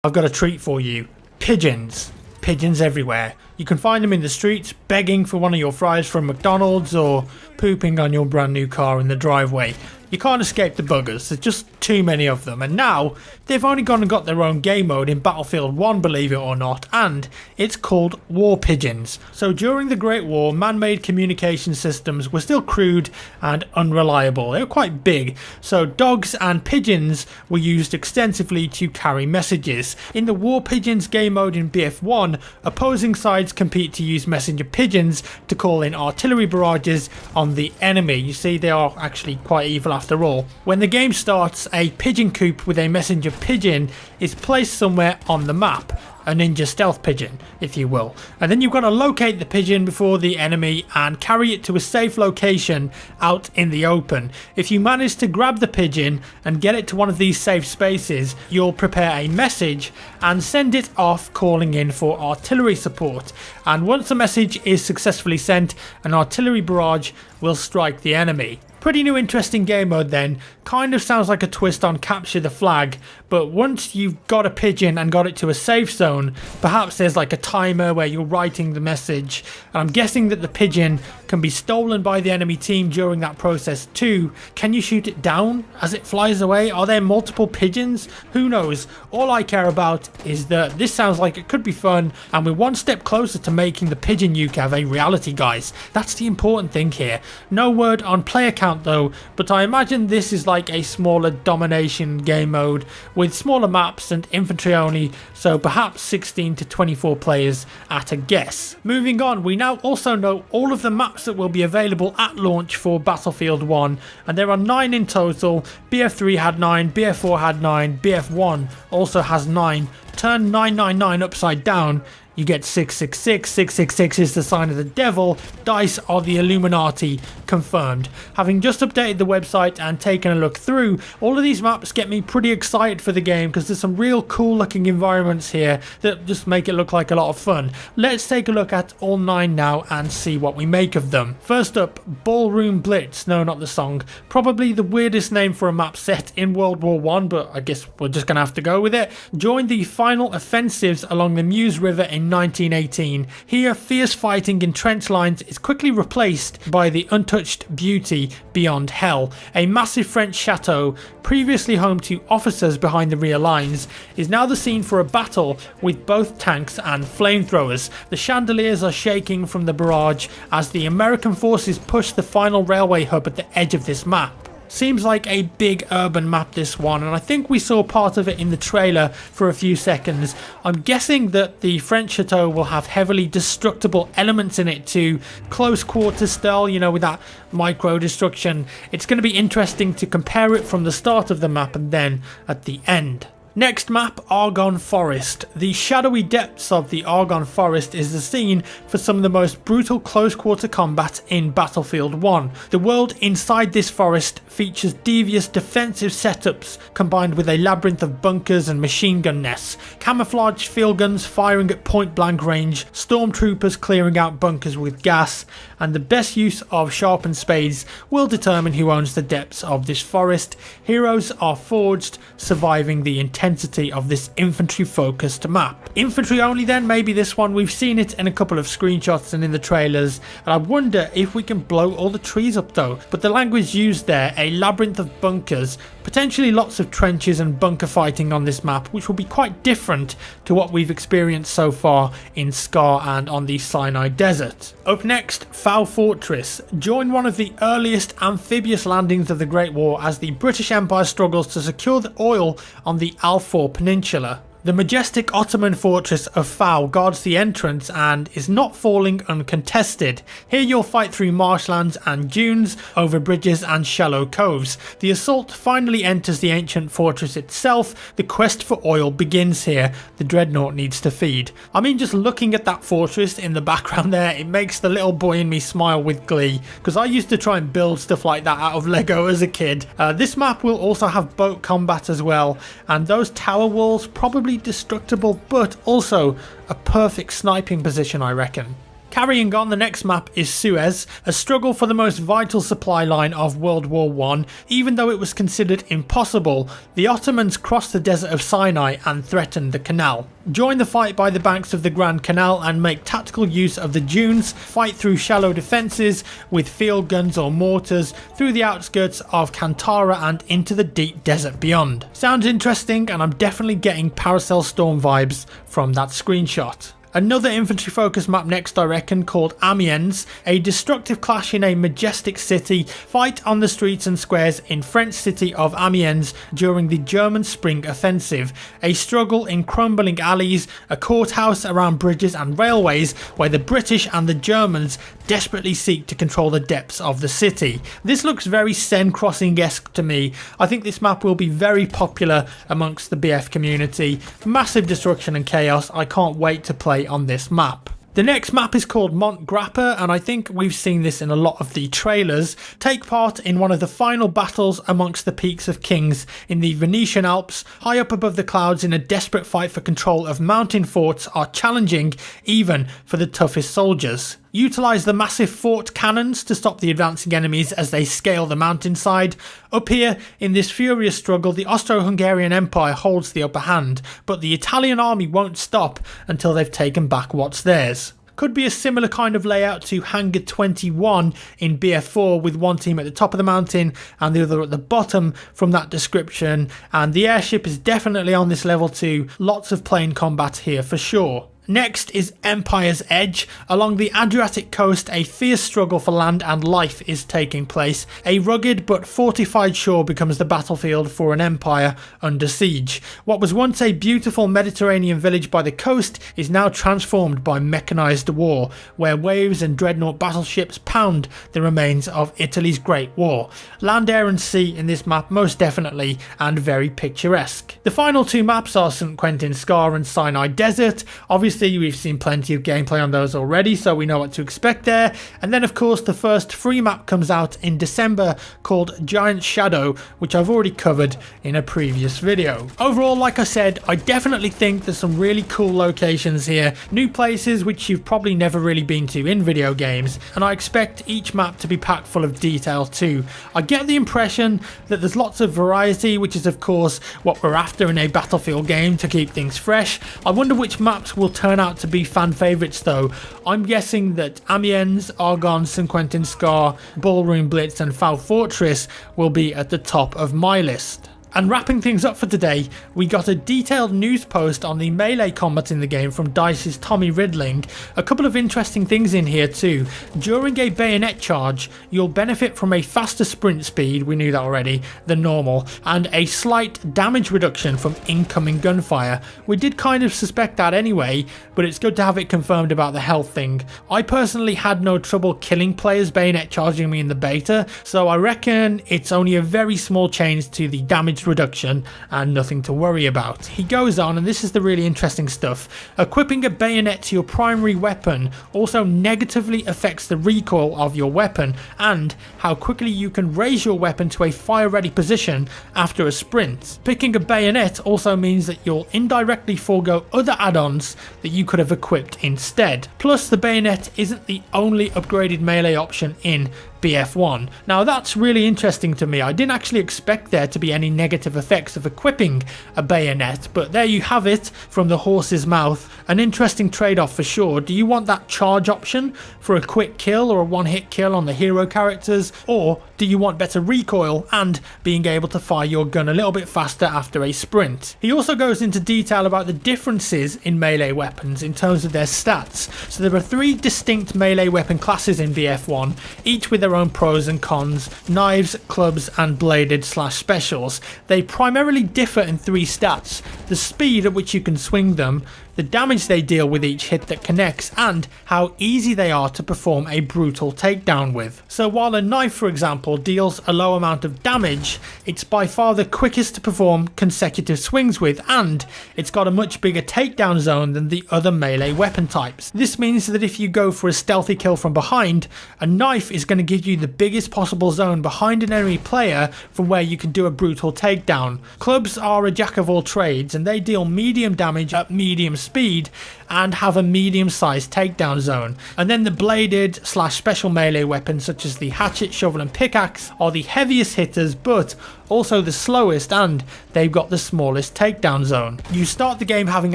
I've got a treat for you. Pigeons. Pigeons everywhere. You can find them in the streets begging for one of your fries from McDonald's or pooping on your brand new car in the driveway. You can't escape the buggers, there's just too many of them, and now they've only gone and got their own game mode in Battlefield 1, believe it or not, and it's called War Pigeons. So during the Great War, man-made communication systems were still crude and unreliable. They were quite big, so dogs and pigeons were used extensively to carry messages. In the War Pigeons game mode in BF1, opposing sides compete to use messenger pigeons to call in artillery barrages on the enemy. You see, they are actually quite evil after all. When the game starts, a pigeon coop with a messenger pigeon is placed somewhere on the map. A ninja stealth pigeon, if you will. And then you've got to locate the pigeon before the enemy and carry it to a safe location out in the open. If you manage to grab the pigeon and get it to one of these safe spaces, you'll prepare a message and send it off calling in for artillery support. And once the message is successfully sent, an artillery barrage will strike the enemy. Pretty new interesting game mode then, kind of sounds like a twist on Capture the Flag, but once you've got a pigeon and got it to a safe zone, perhaps there's like a timer where you're writing the message, and I'm guessing that the pigeon can be stolen by the enemy team during that process too. Can you shoot it down as it flies away? Are there multiple pigeons? Who knows? All I care about is that this sounds like it could be fun, and we're one step closer to making the pigeon UCAV a reality, guys. That's the important thing here. No word on player count though, but I imagine this is like a smaller domination game mode with smaller maps and infantry only, so perhaps 16 to 24 players at a guess. Moving on, we now also know all of the maps that will be available at launch for Battlefield 1, and there are 9 in total. BF3 had 9, BF4 had 9, BF1 also has 9. Turn 999 upside down, you get 666. 666 is the sign of the devil. Dice are the Illuminati. Confirmed. Having just updated the website and taken a look through, all of these maps get me pretty excited for the game because there's some real cool looking environments here that just make it look like a lot of fun. Let's take a look at all 9 now and see what we make of them. First up, Ballroom Blitz. No, not the song. Probably the weirdest name for a map set in World War I, but I guess we're just going to have to go with it. Join the final offensives along the Meuse River in 1918. Here, fierce fighting in trench lines is quickly replaced by the untouched beauty beyond hell. A massive French chateau, previously home to officers behind the rear lines, is now the scene for a battle with both tanks and flamethrowers. The chandeliers are shaking from the barrage as the American forces push the final railway hub at the edge of this map. Seems like a big urban map, this one, and I think we saw part of it in the trailer for a few seconds. I'm guessing that the French chateau will have heavily destructible elements in it too, close quarters style, you know, with that micro destruction. It's going to be interesting to compare it from the start of the map and then at the end. Next map, Argonne Forest. The shadowy depths of the Argonne Forest is the scene for some of the most brutal close quarter combat in Battlefield 1. The world inside this forest features devious defensive setups combined with a labyrinth of bunkers and machine gun nests, camouflage field guns firing at point blank range, stormtroopers clearing out bunkers with gas, and the best use of sharpened spades will determine who owns the depths of this forest. Heroes are forged, surviving the intensity of this infantry focused map. Infantry only then, maybe this one. We've seen it in a couple of screenshots and in the trailers, and I wonder if we can blow all the trees up though. But the language used there, a labyrinth of bunkers, potentially lots of trenches and bunker fighting on this map, which will be quite different to what we've experienced so far in Scar and on the Sinai Desert. Up next, Foul Fortress. Join one of the earliest amphibious landings of the Great War as the British Empire struggles to secure the oil on the Alfour Peninsula. The majestic Ottoman fortress of Foul guards the entrance and is not falling uncontested. Here you'll fight through marshlands and dunes, over bridges and shallow coves. The assault finally enters the ancient fortress itself. The quest for oil begins here. The dreadnought needs to feed. I mean, just looking at that fortress in the background there, it makes the little boy in me smile with glee, because I used to try and build stuff like that out of Lego as a kid. This map will also have boat combat as well, and those tower walls probably destructible, but also a perfect sniping position, I reckon. Carrying on, the next map is Suez, a struggle for the most vital supply line of World War I. Even though it was considered impossible, the Ottomans crossed the desert of Sinai and threatened the canal. Join the fight by the banks of the Grand Canal and make tactical use of the dunes, fight through shallow defences with field guns or mortars through the outskirts of Kantara and into the deep desert beyond. Sounds interesting, and I'm definitely getting Paracel Storm vibes from that screenshot. Another infantry focused map next, I reckon, called Amiens, a destructive clash in a majestic city, fight on the streets and squares in French city of Amiens during the German Spring Offensive, a struggle in crumbling alleys, a courthouse around bridges and railways where the British and the Germans desperately seek to control the depths of the city. This looks very Sen Crossing-esque to me. I think this map will be very popular amongst the BF community. Massive destruction and chaos. I can't wait to play on this map. The next map is called Mont Grappa, and I think we've seen this in a lot of the trailers. Take part in one of the final battles amongst the peaks of kings in the Venetian Alps, high up above the clouds in a desperate fight for control of mountain forts are challenging even for the toughest soldiers. Utilise the massive fort cannons to stop the advancing enemies as they scale the mountainside. Up here, in this furious struggle, the Austro-Hungarian Empire holds the upper hand, but the Italian army won't stop until they've taken back what's theirs. Could be a similar kind of layout to Hangar 21 in BF4, with one team at the top of the mountain and the other at the bottom from that description, and the airship is definitely on this level too. Lots of plane combat here for sure. Next is Empire's Edge. Along the Adriatic coast, a fierce struggle for land and life is taking place. A rugged but fortified shore becomes the battlefield for an empire under siege. What was once a beautiful Mediterranean village by the coast is now transformed by mechanised war, where waves and dreadnought battleships pound the remains of Italy's Great War. Land, air and sea in this map most definitely, and very picturesque. The final two maps are St Quentin Scar and Sinai Desert. Obviously we've seen plenty of gameplay on those already, so we know what to expect there. And then of course the first free map comes out in December called Giant Shadow, which I've already covered in a previous video. Overall, like I said, I definitely think there's some really cool locations here, new places which you've probably never really been to in video games, and I expect each map to be packed full of detail too. I get the impression that there's lots of variety, which is of course what we're after in a Battlefield game to keep things fresh. I wonder which maps will turn out to be fan favourites though. I'm guessing that Amiens, Argonne, St Quentin Scar, Ballroom Blitz and Foul Fortress will be at the top of my list. And wrapping things up for today, we got a detailed news post on the melee combat in the game from DICE's Tommy Ridling. A couple of interesting things in here too. During a bayonet charge, you'll benefit from a faster sprint speed, we knew that already, than normal, and a slight damage reduction from incoming gunfire. We did kind of suspect that anyway, but it's good to have it confirmed about the health thing. I personally had no trouble killing players bayonet charging me in the beta, so I reckon it's only a very small change to the damage reduction and nothing to worry about. He goes on, and this is the really interesting stuff. Equipping a bayonet to your primary weapon also negatively affects the recoil of your weapon and how quickly you can raise your weapon to a fire ready position after a sprint. Picking a bayonet also means that you'll indirectly forego other add-ons that you could have equipped instead. Plus, the bayonet isn't the only upgraded melee option in BF1. Now that's really interesting to me. I didn't actually expect there to be any negative effects of equipping a bayonet, but there you have it from the horse's mouth. An interesting trade-off for sure. Do you want that charge option for a quick kill or a one-hit kill on the hero characters, or do you want better recoil and being able to fire your gun a little bit faster after a sprint? He also goes into detail about the differences in melee weapons in terms of their stats. So there are 3 distinct melee weapon classes in BF1, each with their own pros and cons: knives, clubs and bladed / specials. They primarily differ in 3 stats: the speed at which you can swing them, the damage they deal with each hit that connects, and how easy they are to perform a brutal takedown with. So while a knife, for example, deals a low amount of damage, it's by far the quickest to perform consecutive swings with, and it's got a much bigger takedown zone than the other melee weapon types. This means that if you go for a stealthy kill from behind, a knife is going to give gives you the biggest possible zone behind an enemy player from where you can do a brutal takedown. Clubs are a jack of all trades, and they deal medium damage at medium speed and have a medium-sized takedown zone. And then the bladed / special melee weapons such as the hatchet, shovel and pickaxe are the heaviest hitters, but also the slowest, and they've got the smallest takedown zone. You start the game having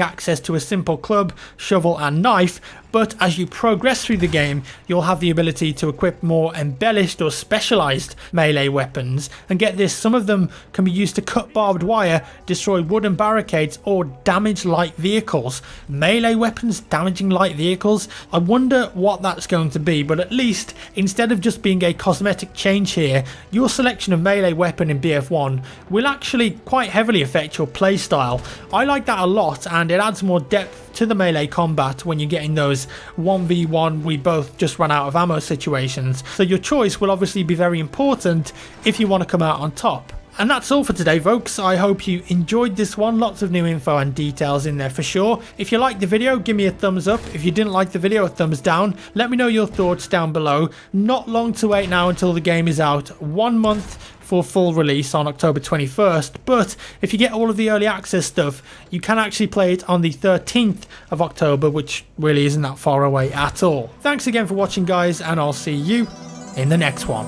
access to a simple club, shovel and knife, but as you progress through the game, you'll have the ability to equip more embellished or specialized melee weapons. And get this, some of them can be used to cut barbed wire, destroy wooden barricades, or damage light vehicles. Melee weapons damaging light vehicles? I wonder what that's going to be, but at least instead of just being a cosmetic change here, your selection of melee weapon in BF1 will actually quite heavily affect your playstyle. I like that a lot, and it adds more depth to the melee combat when you're getting those 1v1 we both just ran out of ammo situations. So your choice will obviously be very important if you want to come out on top. And that's all for today, folks. I hope you enjoyed this one. Lots of new info and details in there for sure. If you liked the video, give me a thumbs up. If you didn't like the video, a thumbs down. Let me know your thoughts down below. Not long to wait now until the game is out. 1 month for full release on October 21st, but if you get all of the early access stuff, you can actually play it on the 13th of October, which really isn't that far away at all. Thanks again for watching, guys, and I'll see you in the next one.